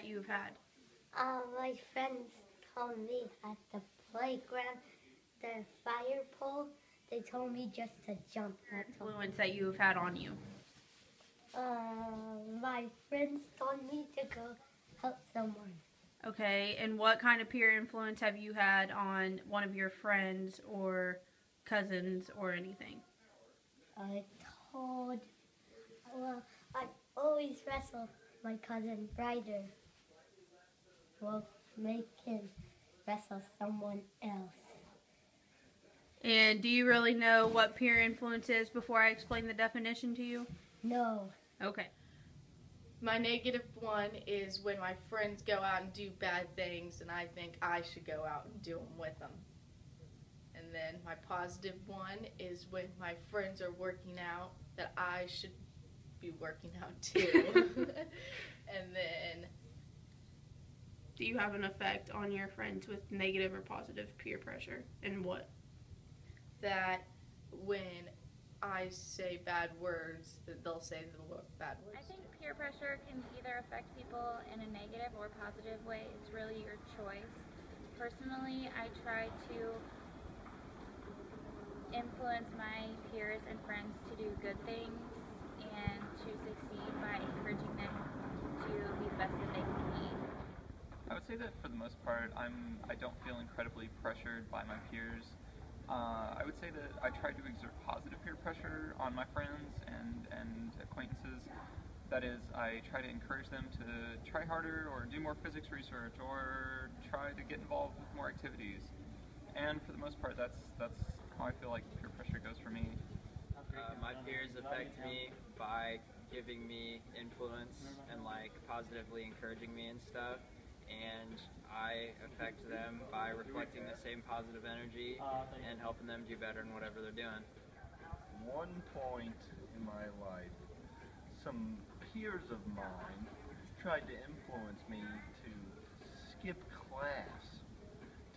that you've had? My friends told me at the playground, the fire pole, they told me just to jump. Influence that you've had on you? My friends told me to go help someone. Okay, and what kind of peer influence have you had on one of your friends or cousins or anything? I told, well, I always wrestle my cousin Ryder. Well, make him wrestle someone else. And do you really know what peer influence is before I explain the definition to you? No. Okay. My negative one is when my friends go out and do bad things and I think I should go out and do them with them. And then my positive one is when my friends are working out that I should be working out too. And then, do you have an effect on your friends with negative or positive peer pressure, and what? that when I say bad words, that they'll say the bad words. I think peer pressure can either affect people in a negative or positive way. It's really your choice. Personally, I try to influence my peers and friends to do good things and to succeed by encouraging them to be the best that they can be. I would say that for the most part, I don't feel incredibly pressured by my peers. I would say that I try to exert positive peer pressure on my friends and acquaintances. That is, I try to encourage them to try harder or do more physics research or try to get involved with more activities. And for the most part, that's how I feel like peer pressure goes for me. My peers affect me by giving me influence and like positively encouraging me and stuff. And I affect them by reflecting the same positive energy and helping them do better in whatever they're doing. One point in my life, some peers of mine tried to influence me to skip class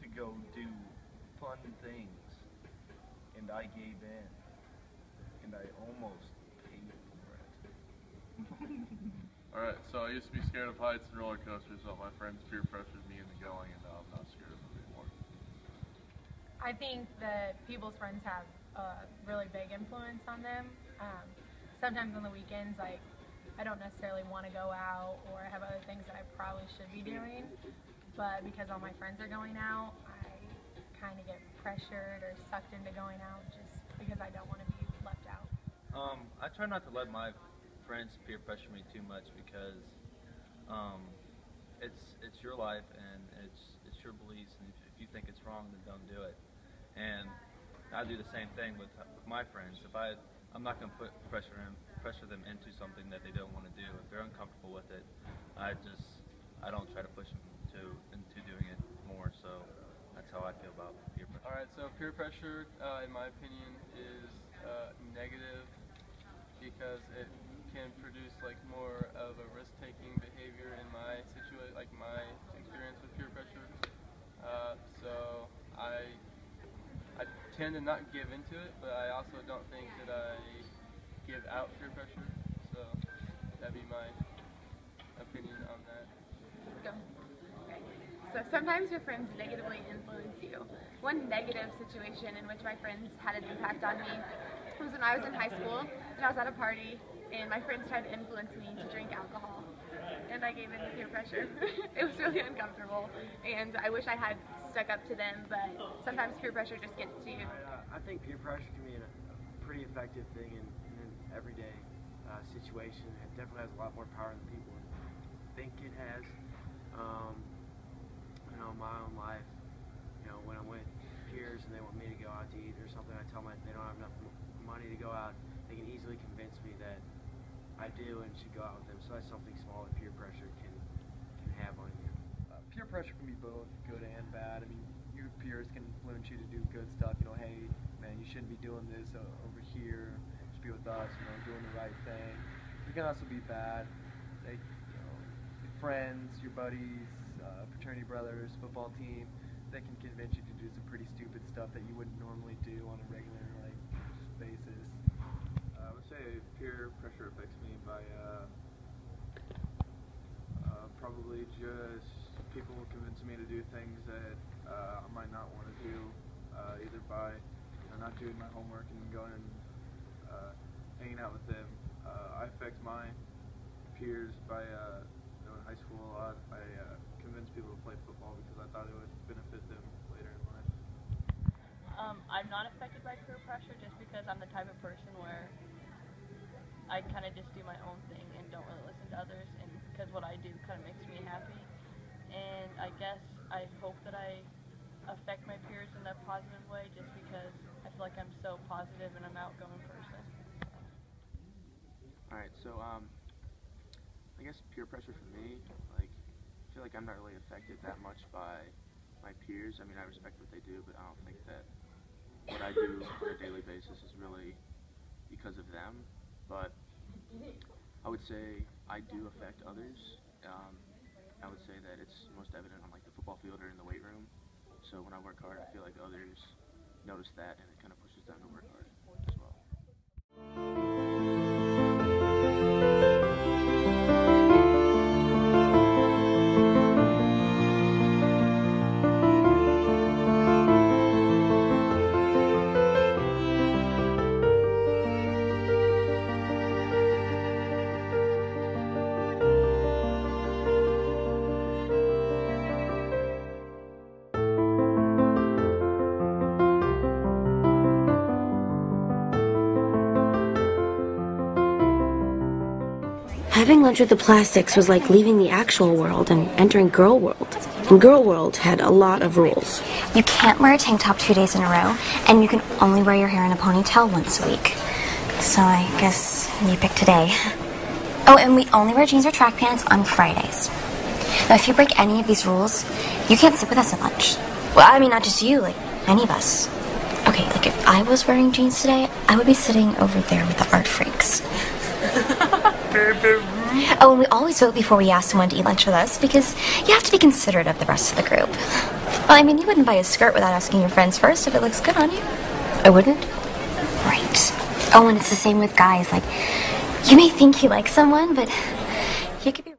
to go do fun things, and I gave in, and I almost paid for it. Alright, so I used to be scared of heights and roller coasters, but my friends peer pressured me into going, and now I'm not scared of them anymore. I think that people's friends have a really big influence on them. Sometimes on the weekends, like, I don't necessarily want to go out or I have other things that I probably should be doing, but because all my friends are going out, I kind of get pressured or sucked into going out just because I don't want to be left out. I try not to let my friends peer pressure me too much because it's your life and it's your beliefs, and if you think it's wrong, then don't do it. And I do the same thing with my friends. If I'm not going to pressure them into something that they don't want to do. If they're uncomfortable with it, I don't try to push them into doing it more. So that's how I feel about peer pressure. Alright, so peer pressure, in my opinion, is negative because it can produce like more of a risk-taking behavior in my situation, like my experience with peer pressure. So I tend to not give into it, but I also don't think that I give out peer pressure. So that'd be my opinion on that. Go. Okay. So sometimes your friends negatively influence you. One negative situation in which my friends had an impact on me was when I was in high school and I was at a party and my friends tried to influence me to drink alcohol, and I gave in to peer pressure. It was really uncomfortable, and I wish I had stuck up to them, but sometimes peer pressure just gets to you. I think peer pressure can be a pretty effective thing in an everyday situation. It definitely has a lot more power than people think it has. My own life, when I'm with peers and they want me to go out to eat or something, I tell them they don't have enough money to go out, they can easily convince me that I do and should go out with them. So that's something small that peer pressure can have on you. Peer pressure can be both good and bad. I mean, your peers can influence you to do good stuff. Hey, man, you shouldn't be doing this over here. Just be with us. Doing the right thing. It can also be bad. Like, your friends, your buddies, fraternity brothers, football team, they can convince you to do some pretty stupid stuff that you wouldn't normally do on a regular basis. I would say peer pressure affects me by probably probably just people will convince me to do things that I might not want to do, either by not doing my homework and going and hanging out with them. I affect my peers by in high school a lot. I convinced people to play football because I thought it would benefit them later in life. I'm not affected by peer pressure just because I'm the type of person where I kind of just do my own thing and don't really listen to others, and because what I do kind of makes me happy. And I guess I hope that I affect my peers in a positive way just because I feel like I'm so positive and an outgoing person. Alright, so I guess peer pressure for me, like, I feel like I'm not really affected that much by my peers. I mean, I respect what they do, but I don't think that what I do on a daily basis is really because of them. But I would say I do affect others. I would say that it's most evident on like the football field or in the weight room. So when I work hard, I feel like others notice that, and it kind of pushes them to work hard as well. Having lunch with the plastics was like leaving the actual world and entering Girl World. And Girl World had a lot of rules. You can't wear a tank top 2 days in a row, and you can only wear your hair in a ponytail once a week. So I guess you pick today. Oh, and we only wear jeans or track pants on Fridays. Now, if you break any of these rules, you can't sit with us at lunch. Well, I mean, not just you, like, any of us. Okay, like, if I was wearing jeans today, I would be sitting over there with the art freaks. Oh, and we always vote before we ask someone to eat lunch with us because you have to be considerate of the rest of the group. Well, I mean, you wouldn't buy a skirt without asking your friends first if it looks good on you. I wouldn't. Right. Oh, and it's the same with guys. Like, you may think you like someone, but you could be...